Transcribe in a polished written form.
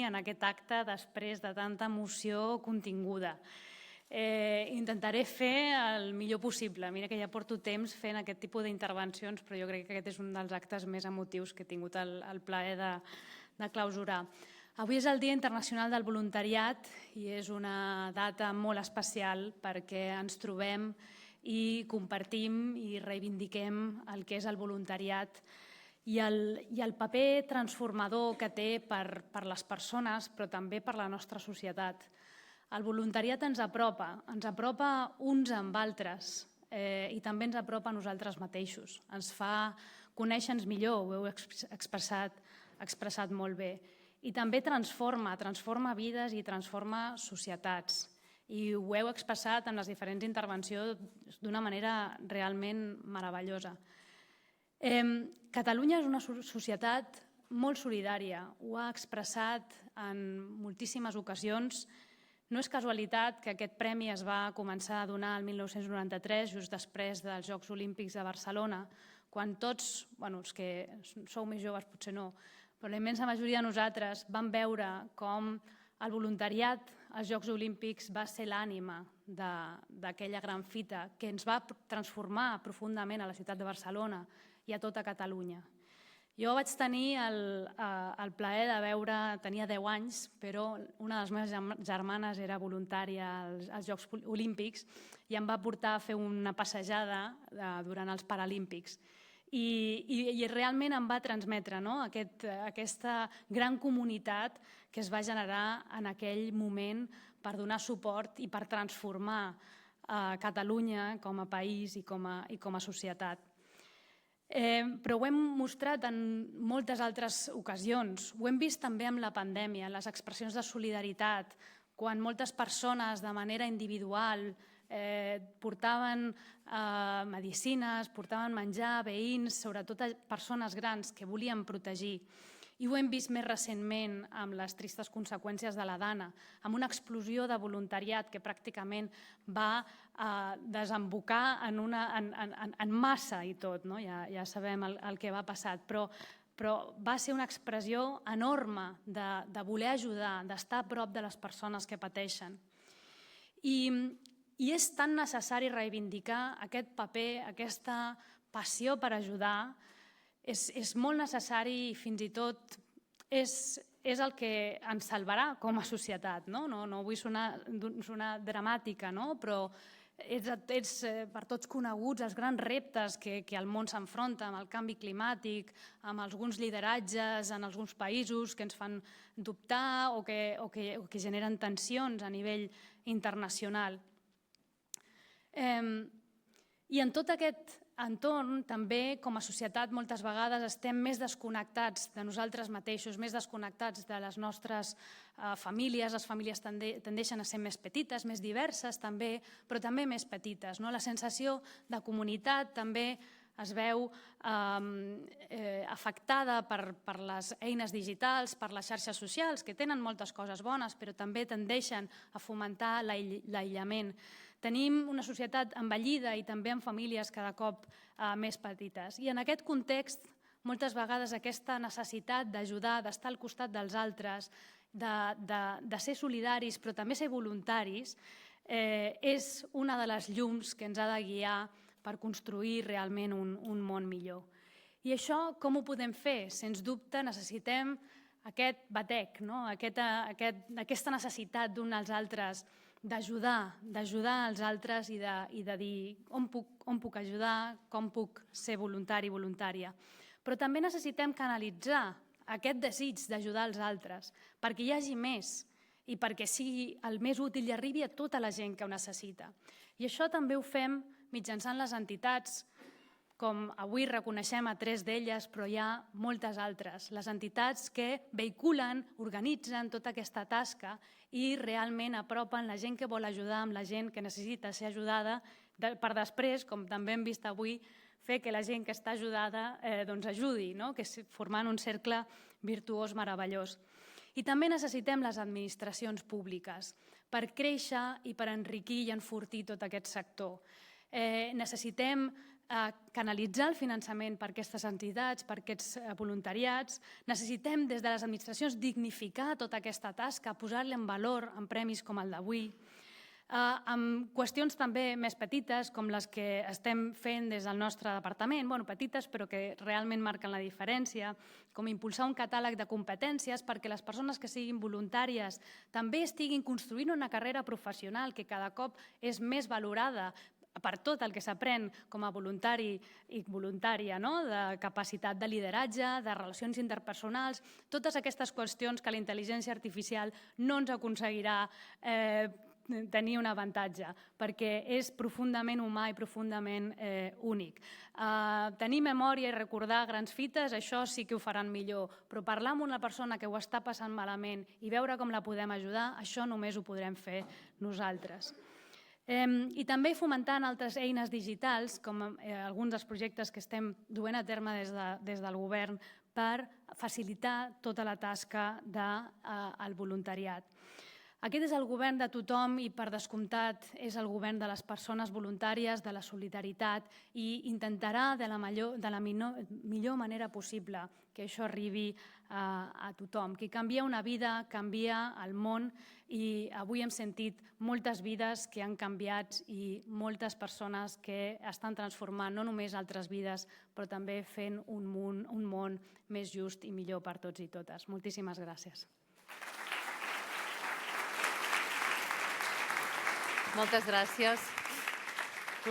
en aquest acte després de tanta emoció continguda. Intentaré fer el millor possible. Mira que ja porto temps fent aquest tipus d'intervencions, però jo crec que aquest és un dels actes més emotius que he tingut el plaer de clausurar. Avui és el Dia Internacional del Voluntariat i és una data molt especial perquè ens trobem i compartim i reivindiquem el que és el voluntariat i el paper transformador que té per les persones, però també per la nostra societat. El voluntariat ens apropa uns amb altres i també ens apropa a nosaltres mateixos. Ens fa conèixer-nos millor, ho heu expressat molt bé. I també transforma vides i transforma societats. I ho heu expressat en les diferents intervencions d'una manera realment meravellosa. Catalunya és una societat molt solidària, ho ha expressat en moltíssimes ocasions. No és casualitat que aquest premi es va començar a donar el 1993, just després dels Jocs Olímpics de Barcelona, quan tots, els que sou més joves potser no, però la immensa majoria de nosaltres vam veure com el voluntariat als Jocs Olímpics va ser l'ànima d'aquella gran fita que ens va transformar profundament a la ciutat de Barcelona i a tota Catalunya. Jo vaig tenir el plaer de veure, tenia 10 anys, però una de les meves germanes era voluntària als Jocs Olímpics i em va portar a fer una passejada durant els Paralímpics. I realment em va transmetre aquesta gran comunitat que es va generar en aquell moment per donar suport i per transformar Catalunya com a país i com a societat. Però ho hem mostrat en moltes altres ocasions. Ho hem vist també amb la pandèmia, les expressions de solidaritat, quan moltes persones de manera individual portaven medicines, portaven menjar, veïns, sobretot a persones grans que volien protegir. I ho hem vist més recentment amb les tristes conseqüències de la Dana, amb una explosió de voluntariat que pràcticament va desembocar en massa i tot. Ja sabem el que va passar, però va ser una expressió enorme de voler ajudar, d'estar a prop de les persones que pateixen. I és tan necessari reivindicar aquest paper, aquesta passió per ajudar. És molt necessari i fins i tot és el que ens salvarà com a societat. No vull sonar dramàtica, però ets per tots coneguts els grans reptes que el món s'enfronta amb el canvi climàtic, amb alguns lideratges en alguns països que ens fan dubtar o que generen tensions a nivell internacional. I en tot aquest entorn, també, com a societat, moltes vegades estem més desconnectats de nosaltres mateixos, més desconnectats de les nostres famílies. Les famílies tendeixen a ser més petites, més diverses també, però també més petites. La sensació de comunitat també es veu afectada per les eines digitals, per les xarxes socials, que tenen moltes coses bones, però també tendeixen a fomentar l'aïllament. Tenim una societat envellida i també amb famílies cada cop més petites. I en aquest context, moltes vegades aquesta necessitat d'ajudar, d'estar al costat dels altres, de ser solidaris però també ser voluntaris, és una de les llums que ens ha de guiar per construir realment un món millor. I això com ho podem fer? Sens dubte necessitem aquest batec, aquesta necessitat d'un als altres, d'ajudar els altres i de dir on puc ajudar, com puc ser voluntari i voluntària. Però també necessitem canalitzar aquest desig d'ajudar els altres perquè hi hagi més i perquè sigui el més útil i arribi a tota la gent que ho necessita. I això també ho fem mitjançant les entitats, com avui reconeixem a 3 d'elles, però hi ha moltes altres. Les entitats que vehiculen, organitzen tota aquesta tasca i realment apropen la gent que vol ajudar amb la gent que necessita ser ajudada per després, com també hem vist avui, fer que la gent que està ajudada ajudi, formant un cercle virtuós meravellós. I també necessitem les administracions públiques per créixer i per enriquir i enfortir tot aquest sector. Necessitem canalitzar el finançament per aquestes entitats, per aquests voluntariats. Necessitem, des de les administracions, dignificar tota aquesta tasca, posar-li en valor en premis com el d'avui. Amb qüestions també més petites, com les que estem fent des del nostre departament, petites però que realment marquen la diferència, com impulsar un catàleg de competències perquè les persones que siguin voluntàries també estiguin construint una carrera professional que cada cop és més valorada per tot el que s'aprèn com a voluntari i voluntària, de capacitat de lideratge, de relacions interpersonals, totes aquestes qüestions que la intel·ligència artificial no ens aconseguirà tenir un avantatge, perquè és profundament humà i profundament únic. Tenir memòria i recordar grans fites, això sí que ho faran millor, però parlar amb una persona que ho està passant malament i veure com la podem ajudar, això només ho podrem fer nosaltres. I també fomentant altres eines digitals, com alguns dels projectes que estem duent a terme des del govern per facilitar tota la tasca del voluntariat. Aquest és el govern de tothom i, per descomptat, és el govern de les persones voluntàries, de la solidaritat, i intentarà de la millor manera possible que això arribi a tothom. Qui canvia una vida, canvia el món, i avui hem sentit moltes vides que han canviat i moltes persones que estan transformant no només altres vides, però també fent un món més just i millor per tots i totes. Moltíssimes gràcies. Moltes gràcies.